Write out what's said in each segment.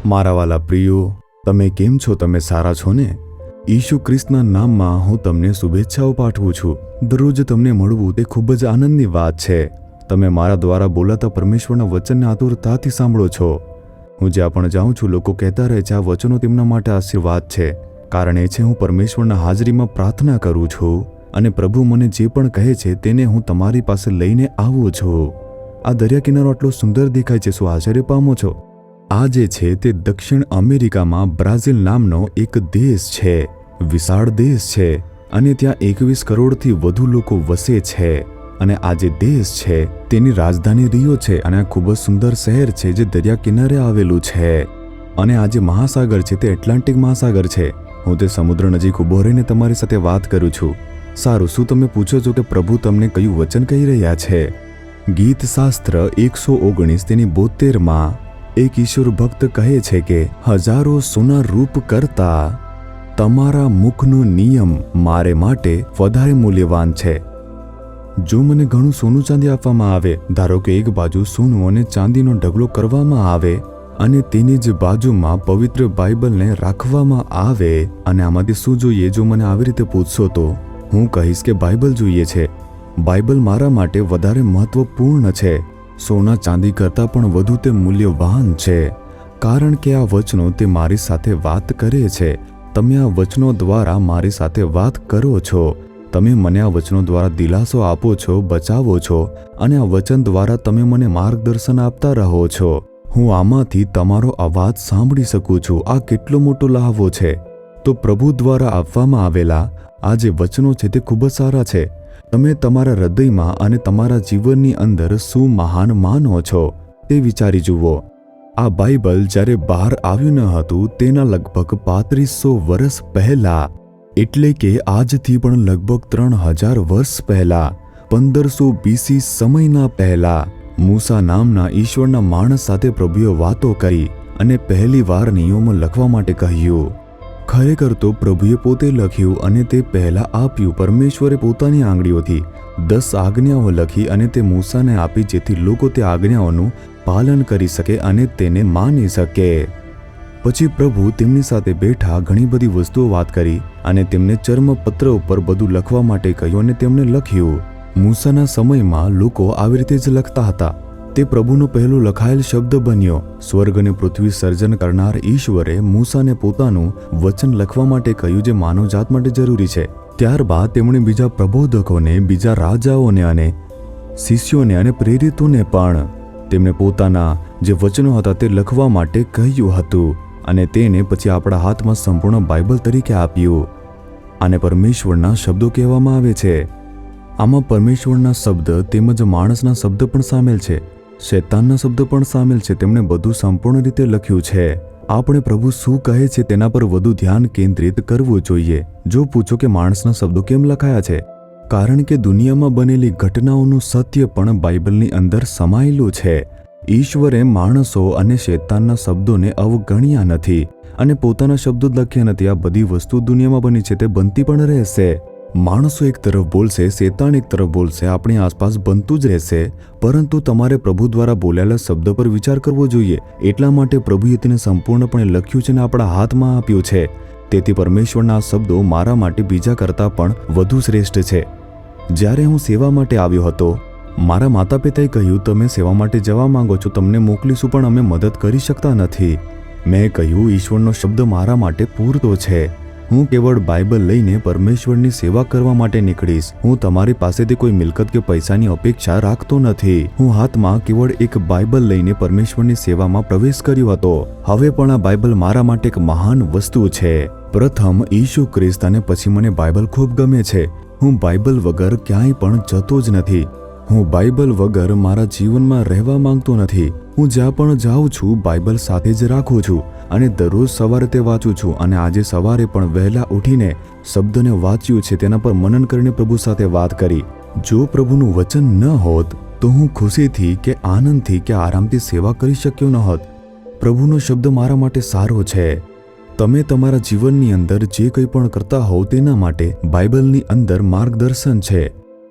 મારા વાલા પ્રિયો, તમે કેમ છો? તમે સારા છો ને? ઈસુ ખ્રિસ્તના નામમાં હું તમને શુભેચ્છાઓ પાઠવું છું. દરરોજ તમને મળવું તે ખૂબ જ આનંદની વાત છે. તમે મારા દ્વારા બોલાતા પરમેશ્વરના વચનને આતુરતાથી સાંભળો છો. હું જ્યાં પણ જાઉં છું, લોકો કહેતા રહે છે આ વચનો તેમના માટે આશીર્વાદ છે. કારણ એ છે હું પરમેશ્વરના હાજરીમાં પ્રાર્થના કરું છું અને પ્રભુ મને જે પણ કહે છે તેને હું તમારી પાસે લઈને આવું છું. આ દરિયા કિનારો આટલો સુંદર દેખાય છે, શું આશ્ચર્ય પામો છો? આ જે છે તે દક્ષિણ અમેરિકામાં બ્રાઝિલ નામનો એક દેશ છે. વિશાળ દેશ છે અને ત્યાં 21 કરોડથી વધુ લોકો વસે છે. અને આ જે દેશ છે તેની રાજધાની રિયો છે અને આ ખૂબ જ સુંદર શહેર છે જે દરિયા કિનારે આવેલું છે. અને આ જે મહાસાગર છે તે એટલાન્ટિક મહાસાગર છે. હું તે સમુદ્ર નજીક ઊભો રહીને તમારી સાથે વાત કરું છું. સારું, શું તમે પૂછો છો કે પ્રભુ તમને કયું વચન કહી રહ્યા છે? ગીત શાસ્ત્ર 119 તેની 72માં એક ઈશ્વર ભક્ત કહે છે કે હજારો સોના રૂપ કરતા તમારા મુખનો નિયમ મારે માટે વધારે મૂલ્યવાન છે. જો મને ઘણું સોનું ચાંદી આપવામાં આવે, ધારો કે એક બાજુ સોનું અને ચાંદીનો ઢગલો કરવામાં આવે અને તેની જ બાજુમાં પવિત્ર બાઇબલને રાખવામાં આવે, અને આમાંથી શું જોઈએ? જો મને આવી રીતે પૂછશો તો હું કહીશ કે બાઇબલ જોઈએ છે. બાઇબલ મારા માટે વધારે મહત્વપૂર્ણ છે. સોના ચાંદી કરતાં પણ વધુ તે મૂલ્યવાન છે, કારણ કે આ વચનો તે મારી સાથે વાત કરે છે. તમે આ વચનો દ્વારા મારી સાથે વાત કરો છો. તમે મને આ વચનો દ્વારા દિલાસો આપો છો, બચાવો છો, અને આ વચન દ્વારા તમે મને માર્ગદર્શન આપતા રહો છો. હું આમાંથી તમારો અવાજ સાંભળી શકું છું. આ કેટલો મોટો લહાવો છે! તો પ્રભુ દ્વારા આપવામાં આવેલા આ જે વચનો છે તે ખૂબ જ સારા છે. તમે તમારા હૃદયમાં અને તમારા જીવનની અંદર શું મહાન માનો છો તે વિચારી જુઓ. આ બાઇબલ જ્યારે બહાર આવ્યું ન હતું તેના લગભગ 3500 વર્ષ પહેલા, એટલે કે આજથી પણ લગભગ 3000 વર્ષ પહેલા, 1500 BC સમયના પહેલા, મૂસા નામના ઈશ્વરના માણસ સાથે પ્રભુએ વાતો કરી અને પહેલી વાર નિયમો લખવા માટે કહ્યું. ખરેખર તો પ્રભુએ પોતે લખ્યું અને તે પહેલા આપ્યું. પરમેશ્વરે પોતાની આંગળીઓથી 10 આજ્ઞાઓ લખી અને તે મૂસાને આપી, જેથી લોકો તે આજ્ઞાઓનું પાલન કરી શકે અને તેને માની શકે. પછી પ્રભુ તેમની સાથે બેઠા, ઘણી બધી વસ્તુઓ વાત કરી અને તેમને ચર્મપત્ર ઉપર બધું લખવા માટે કહ્યું અને તેમણે લખ્યું. મૂસાના સમયમાં લોકો આવી રીતે જ લખતા હતા. તે પ્રભુનો પહેલો લખાયેલ શબ્દ બન્યો. સ્વર્ગ અને પૃથ્વી સર્જન કરનાર ઈશ્વરે મૂસાને પોતાનું વચન લખવા માટે કહ્યું, જે માનવજાત માટે જરૂરી છે. ત્યારબાદ તેમણે બીજા પ્રબોધકોને, બીજા રાજાઓને અને શિષ્યોને અને પ્રેરિતોને પણ તેમણે પોતાના જે વચનો હતા તે લખવા માટે કહ્યું હતું અને તેને પછી આપણા હાથમાં સંપૂર્ણ બાઇબલ તરીકે આપ્યું. આને પરમેશ્વરના શબ્દો કહેવામાં આવે છે. આમાં પરમેશ્વરના શબ્દ તેમજ માણસના શબ્દ પણ સામેલ છે, શૈતાનના શબ્દ પણ સામેલ છે. તેમણે બધું સંપૂર્ણ રીતે લખ્યું છે. આપણે પ્રભુ શું કહે છે તેના પર વધુ ધ્યાન કેન્દ્રિત કરવું જોઈએ. જો પૂછો કે માણસના શબ્દો કેમ લખાયા છે, કારણ કે દુનિયામાં બનેલી ઘટનાઓનું સત્ય પણ બાઇબલની અંદર સમાયેલું છે. ઈશ્વરે માણસો અને શૈતાનના શબ્દોને અવગણ્યા નથી અને પોતાના શબ્દો જ લખ્યા નથી. આ બધી વસ્તુ દુનિયામાં બની છે, તે બનતી પણ રહેશે. માણસો એક તરફ બોલશે, શૈતાન એક તરફ બોલશે, આપણી આસપાસ બનતું જ રહેશે. પરંતુ તમારે પ્રભુ દ્વારા બોલાયેલા શબ્દ પર વિચાર કરવો જોઈએ. એટલા માટે પ્રભુએ તેને સંપૂર્ણપણે લખ્યું છે અને આપણા હાથમાં આપ્યું છે. તેથી પરમેશ્વરના શબ્દો મારા માટે બીજા કરતાં પણ વધુ શ્રેષ્ઠ છે. જ્યારે હું સેવા માટે આવ્યો હતો, મારા માતા પિતાએ કહ્યું, તમે સેવા માટે જવા માંગો છો, તમને મોકલીશું, પણ અમે મદદ કરી શકતા નથી. મેં કહ્યું, ઈશ્વરનો શબ્દ મારા માટે પૂરતો છે. હું કેવળ બાઇબલ લઈને પરમેશ્વરની સેવા કરવા માટે નીકળીશ. હું તમારી પાસેથી કોઈ મિલકત કે પૈસાની અપેક્ષા રાખતો નથી. હું હાથમાં કેવળ એક બાઇબલ લઈને પરમેશ્વરની સેવામાં પ્રવેશ કર્યો હતો. હવે પણ આ બાઇબલ મારા માટે એક મહાન વસ્તુ છે. પ્રથમ ઈસુ ખ્રિસ્ત અને પછી મને બાઇબલ ખૂબ ગમે છે. હું બાઇબલ વગર ક્યાંય પણ જતો જ નથી. હું બાઇબલ વગર મારા જીવનમાં રહેવા માંગતો નથી. હું જ્યાં પણ જાઉં છું બાઇબલ સાથે જ રાખું છું અને દરરોજ સવારે તે વાંચું છું. અને આજે સવારે પણ વહેલા ઉઠીને શબ્દને વાંચ્યું છે, તેના પર મનન કરીને પ્રભુ સાથે વાત કરી. જો પ્રભુનું વચન ન હોત તો હું ખુશીથી કે આનંદથી કે આરામથી સેવા કરી શક્યો ન હોત. પ્રભુનો શબ્દ મારા માટે સારો છે. તમે તમારા જીવનની અંદર જે કંઈ પણ કરતા હોવ તેના માટે બાઇબલની અંદર માર્ગદર્શન છે.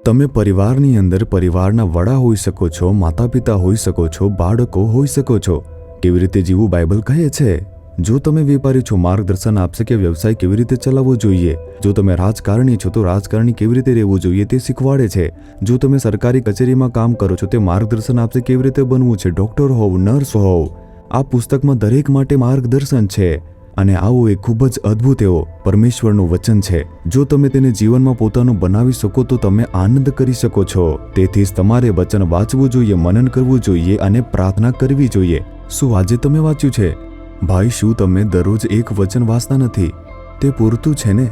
તમે પરિવારની અંદર પરિવારના વડા હોઈ શકો છો, માતા પિતા હોઈ શકો છો, બાળકો હોઈ શકો છો. કેવી રીતે જીવવું બાઇબલ કહે છે. જો તમે વેપારી છો, માર્ગદર્શન આપશે કે વ્યવસાય કેવી રીતે ચલાવવો જોઈએ. જો તમે રાજકારણી છો તો રાજકારણી કેવી રીતે રહેવું જોઈએ તે શીખવાડે છે. જો તમે સરકારી કચેરીમાં કામ કરો છો તે માર્ગદર્શન આપશે કેવી રીતે બનવું છે. ડોક્ટર હોવ, નર્સ હોવ, આ પુસ્તકમાં દરેક માટે માર્ગદર્શન છે. અને આવું એક ખૂબ જ અદ્ભુત એવો પરમેશ્વરનું વચન છે. જો તમે તેને જીવનમાં પોતાનું બનાવી શકો તો તમે આનંદ કરી શકો છો. તેથી જ તમારે વચન વાંચવું જોઈએ, મનન કરવું જોઈએ અને પ્રાર્થના કરવી જોઈએ. શું આજે તમે વાંચ્યું છે? ભાઈ, શું તમે દરરોજ એક વચન વાંચતા નથી? તે પૂરતું છે ને?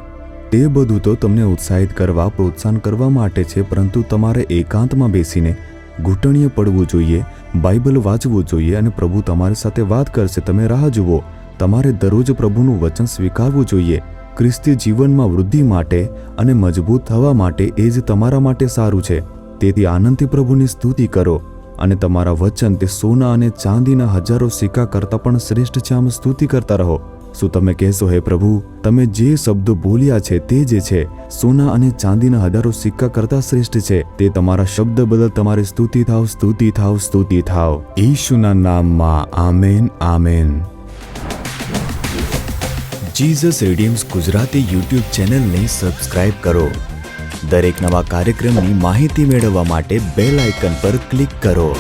તે બધું તો તમને ઉત્સાહિત કરવા, પ્રોત્સાહન કરવા માટે છે, પરંતુ તમારે એકાંતમાં બેસીને ઘૂંટણીએ પડવું જોઈએ, બાઇબલ વાંચવું જોઈએ અને પ્રભુ તમારી સાથે વાત કરશે. તમે રાહ જુઓ. તમારે દરરોજ પ્રભુનું વચન સ્વીકારવું જોઈએ. ખ્રિસ્તી જીવનમાં વૃદ્ધિ માટે અને મજબૂત થવા માટે એ જ તમારા માટે સારું છે. તેથી આનંદથી પ્રભુની સ્તુતિ કરો અને તમારા વચન તે સોના અને ચાંદીના હજારો સિક્કા કરતાં પણ શ્રેષ્ઠ છે. આમ સ્તુતિ કરતા રહો. શું તમે કહેશો, હે પ્રભુ, તમે જે શબ્દો બોલ્યા છે તે જે છે સોના અને ચાંદીના હજારો સિક્કા કરતાં શ્રેષ્ઠ છે. તે તમારા શબ્દ બદલ તમારી સ્તુતિ થાવ, સ્તુતિ થાવ, સ્તુતિ થાવ. ઈશુના નામમાં આમેન, આમેન. જીસસ રીડીમ્સ ગુજરાતી યુટ્યુબ ચેનલને સબસ્ક્રાઇબ કરો. દરેક નવા કાર્યક્રમની માહિતી મેળવવા માટે બેલ આઇકન પર ક્લિક કરો.